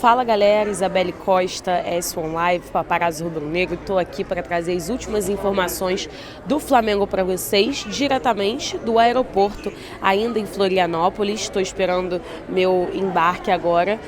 Fala galera, Isabelle Costa, S1 Live, Paparazzo Rubro-Negro. Estou aqui para trazer as últimas informações do Flamengo para vocês, diretamente do aeroporto, ainda em Florianópolis. Estou esperando meu embarque agora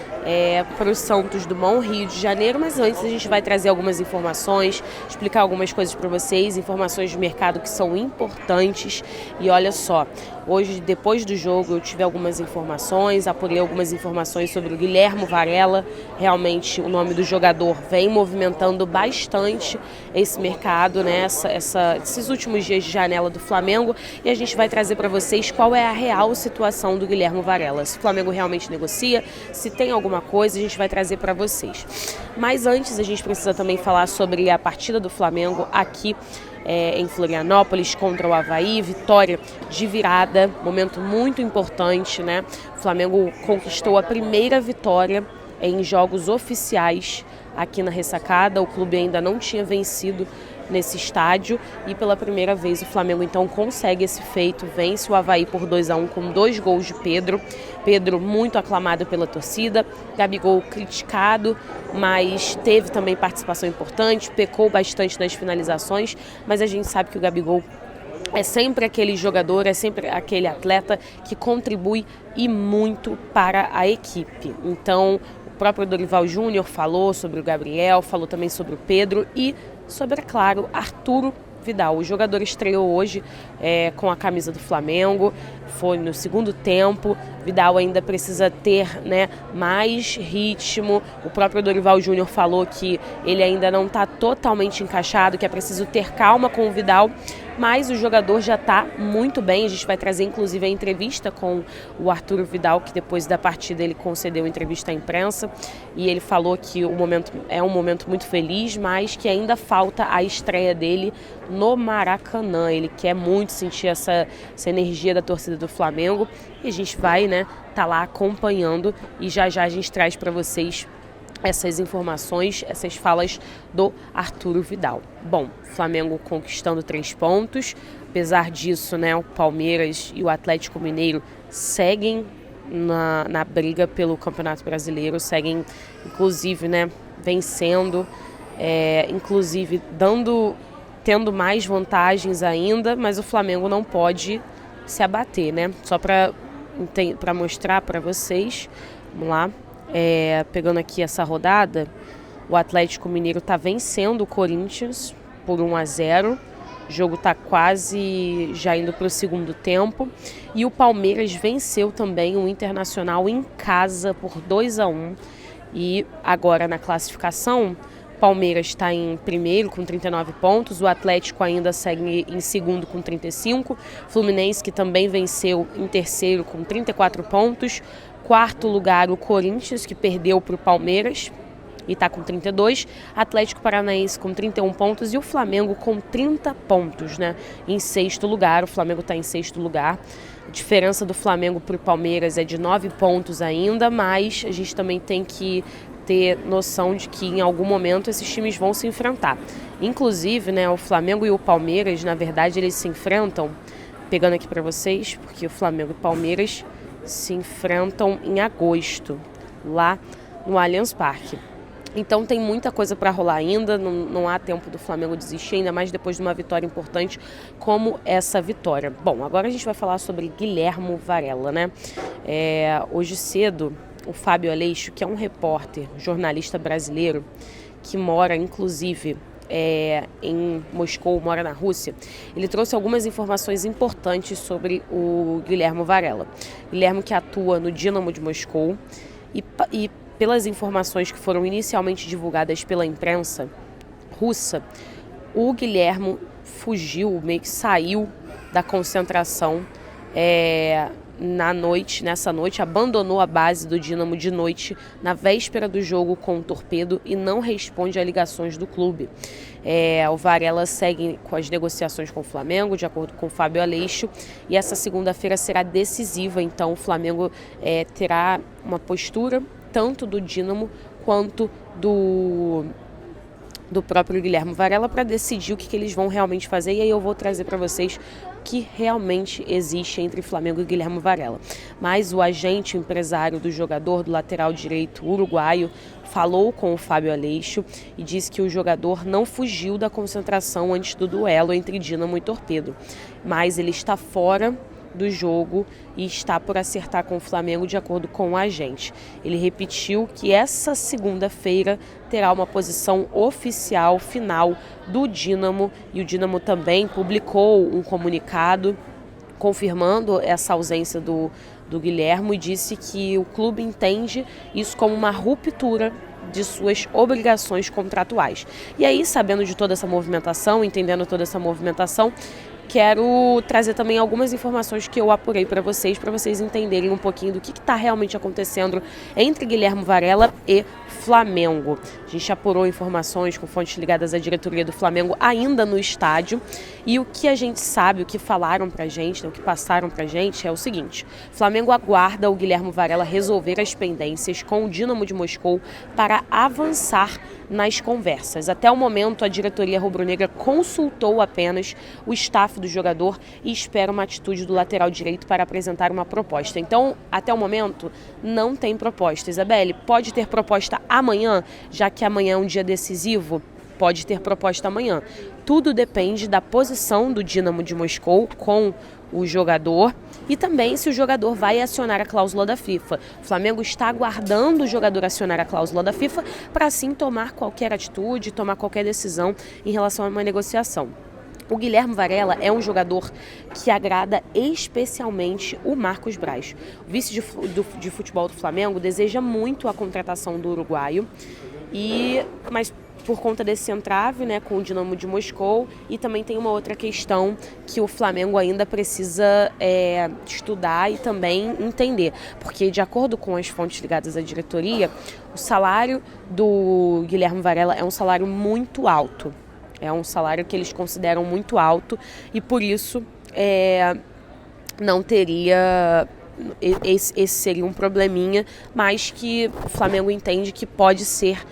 para o Santos Dumont, Rio de Janeiro, mas antes a gente vai trazer algumas informações, explicar algumas coisas para vocês, informações de mercado que são importantes. E olha só, hoje, depois do jogo, eu tive algumas informações, apurei algumas informações sobre o Guilhermo Varela. Realmente o nome do jogador vem movimentando bastante esse mercado, né? Esses últimos dias de janela do Flamengo, e a gente vai trazer para vocês qual é a real situação do Guilhermo Varela. Se o Flamengo realmente negocia, se tem alguma coisa, a gente vai trazer para vocês. Mas antes a gente precisa também falar sobre a partida do Flamengo aqui em Florianópolis contra o Avaí, vitória de virada, momento muito importante, né? O Flamengo conquistou a primeira vitória em jogos oficiais aqui na Ressacada. O clube ainda não tinha vencido nesse estádio e pela primeira vez o Flamengo então consegue esse feito, vence o Avaí por 2-1 com 2 gols de Pedro. Pedro muito aclamado pela torcida, Gabigol criticado, mas teve também participação importante, pecou bastante nas finalizações, mas a gente sabe que o Gabigol é sempre aquele jogador, é sempre aquele atleta que contribui e muito para a equipe. Então, o próprio Dorival Júnior falou sobre o Gabriel, falou também sobre o Pedro e sobre, é claro, Arturo Vidal. O jogador estreou hoje com a camisa do Flamengo, foi no segundo tempo. Vidal ainda precisa ter, né, mais ritmo. O próprio Dorival Júnior falou que ele ainda não está totalmente encaixado, que é preciso ter calma com o Vidal, mas o jogador já está muito bem. A gente vai trazer inclusive a entrevista com o Arturo Vidal, que depois da partida ele concedeu entrevista à imprensa, e ele falou que o momento é um momento muito feliz, mas que ainda falta a estreia dele no Maracanã. Ele quer muito sentir essa energia da torcida do Flamengo e a gente vai, né, tá lá acompanhando, e já a gente traz para vocês essas informações, essas falas do Arturo Vidal. Bom, Flamengo conquistando 3 pontos, apesar disso, né, o Palmeiras e o Atlético Mineiro seguem na briga pelo Campeonato Brasileiro, seguem inclusive, né, vencendo, inclusive tendo mais vantagens ainda, mas o Flamengo não pode se abater, né? Só para mostrar para vocês, vamos lá, pegando aqui essa rodada, o Atlético Mineiro está vencendo o Corinthians por 1-0, o jogo está quase já indo para o segundo tempo, e o Palmeiras venceu também o Internacional em casa por 2-1, e agora na classificação, Palmeiras está em primeiro com 39 pontos, o Atlético ainda segue em segundo com 35, Fluminense, que também venceu, em terceiro com 34 pontos, quarto lugar o Corinthians, que perdeu para o Palmeiras e está com 32, Atlético Paranaense com 31 pontos e o Flamengo com 30 pontos, né? Em sexto lugar, o Flamengo está em sexto lugar. A diferença do Flamengo para o Palmeiras é de 9 pontos ainda, mas a gente também tem que ter noção de que em algum momento esses times vão se enfrentar. Inclusive, né, o Flamengo e o Palmeiras, na verdade, eles se enfrentam, pegando aqui para vocês, porque o Flamengo e o Palmeiras se enfrentam em agosto, lá no Allianz Parque. Então tem muita coisa para rolar ainda, não há tempo do Flamengo desistir, ainda mais depois de uma vitória importante como essa vitória. Bom, agora a gente vai falar sobre Guilhermo Varela, né? Hoje cedo, o Fábio Aleixo, que é um repórter, jornalista brasileiro, que mora inclusive em Moscou, mora na Rússia, ele trouxe algumas informações importantes sobre o Guilhermo Varela. Guilhermo, que atua no Dínamo de Moscou, e pelas informações que foram inicialmente divulgadas pela imprensa russa, o Guilhermo fugiu, meio que saiu da concentração nessa noite, abandonou a base do Dínamo de noite, na véspera do jogo com o Torpedo, e não responde a ligações do clube. O Varela segue com as negociações com o Flamengo, de acordo com o Fábio Aleixo, e essa segunda-feira será decisiva, então o Flamengo terá uma postura tanto do Dínamo quanto do próprio Guilherme Varela para decidir o que eles vão realmente fazer, e aí eu vou trazer para vocês o que realmente existe entre Flamengo e Guilherme Varela. Mas o agente, o empresário do jogador, do lateral direito uruguaio, falou com o Fábio Aleixo e disse que o jogador não fugiu da concentração antes do duelo entre Dínamo e Torpedo, mas ele está fora do jogo e está por acertar com o Flamengo, de acordo com o agente. Ele repetiu que essa segunda-feira terá uma posição oficial final do Dínamo, e o Dínamo também publicou um comunicado confirmando essa ausência do Guilherme e disse que o clube entende isso como uma ruptura de suas obrigações contratuais. E aí, sabendo de toda essa movimentação, entendendo toda essa movimentação, quero trazer também algumas informações que eu apurei para vocês entenderem um pouquinho do que está realmente acontecendo entre Guilherme Varela e Flamengo. A gente apurou informações com fontes ligadas à diretoria do Flamengo ainda no estádio, e o que a gente sabe, o que falaram pra gente, o que passaram pra gente é o seguinte: Flamengo aguarda o Guilherme Varela resolver as pendências com o Dínamo de Moscou para avançar nas conversas. Até o momento, a diretoria rubro-negra consultou apenas o staff do jogador e espera uma atitude do lateral direito para apresentar uma proposta. Então, até o momento, não tem proposta. Isabelle, pode ter proposta amanhã, já que amanhã é um dia decisivo? Pode ter proposta amanhã. Tudo depende da posição do Dínamo de Moscou com o jogador e também se o jogador vai acionar a cláusula da FIFA. O Flamengo está aguardando o jogador acionar a cláusula da FIFA para assim tomar qualquer atitude, tomar qualquer decisão em relação a uma negociação. O Guilherme Varela é um jogador que agrada especialmente o Marcos Braz. O vice de futebol do Flamengo deseja muito a contratação do uruguaio, mas por conta desse entrave, né, com o Dínamo de Moscou, e também tem uma outra questão que o Flamengo ainda precisa estudar e também entender, porque de acordo com as fontes ligadas à diretoria, o salário do Guilherme Varela é um salário muito alto. É um salário que eles consideram muito alto e por isso não teria... Esse seria um probleminha, mas que o Flamengo entende que pode ser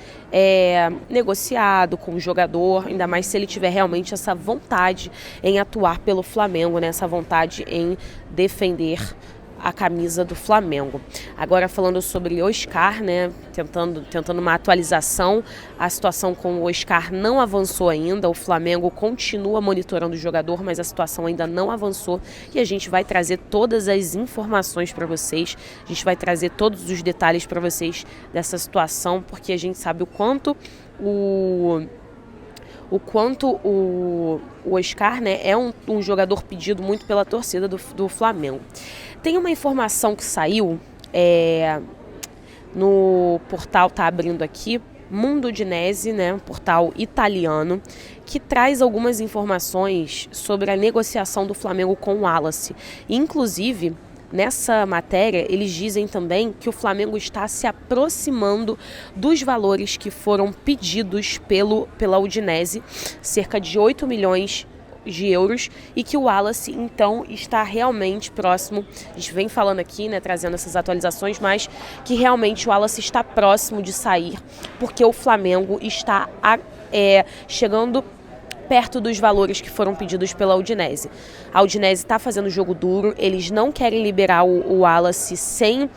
negociado com o jogador, ainda mais se ele tiver realmente essa vontade em atuar pelo Flamengo, né? Essa vontade em defender a camisa do Flamengo. Agora falando sobre Oscar, né, tentando uma atualização, a situação com o Oscar não avançou ainda, o Flamengo continua monitorando o jogador, mas a situação ainda não avançou e a gente vai trazer todas as informações para vocês, a gente vai trazer todos os detalhes para vocês dessa situação, porque a gente sabe o quanto o Oscar, né, é um jogador pedido muito pela torcida do Flamengo. Tem uma informação que saiu no portal, tá abrindo aqui, Mundo Udinese, né, um portal italiano, que traz algumas informações sobre a negociação do Flamengo com o Wallace. Inclusive, nessa matéria, eles dizem também que o Flamengo está se aproximando dos valores que foram pedidos pela Udinese, cerca de 8 milhões de euros, e que o Wallace então está realmente próximo. A gente vem falando aqui, né, trazendo essas atualizações, mas que realmente o Wallace está próximo de sair, porque o Flamengo está chegando perto dos valores que foram pedidos pela Udinese. A Udinese está fazendo jogo duro, eles não querem liberar o Wallace sem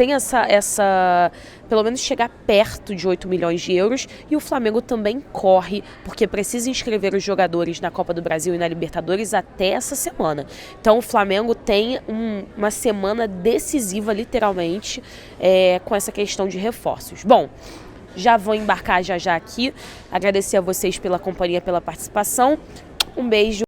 essa pelo menos chegar perto de 8 milhões de euros, e o Flamengo também corre, porque precisa inscrever os jogadores na Copa do Brasil e na Libertadores até essa semana. Então o Flamengo tem uma semana decisiva, literalmente, com essa questão de reforços. Bom, já vou embarcar já aqui, agradecer a vocês pela companhia, pela participação, um beijo.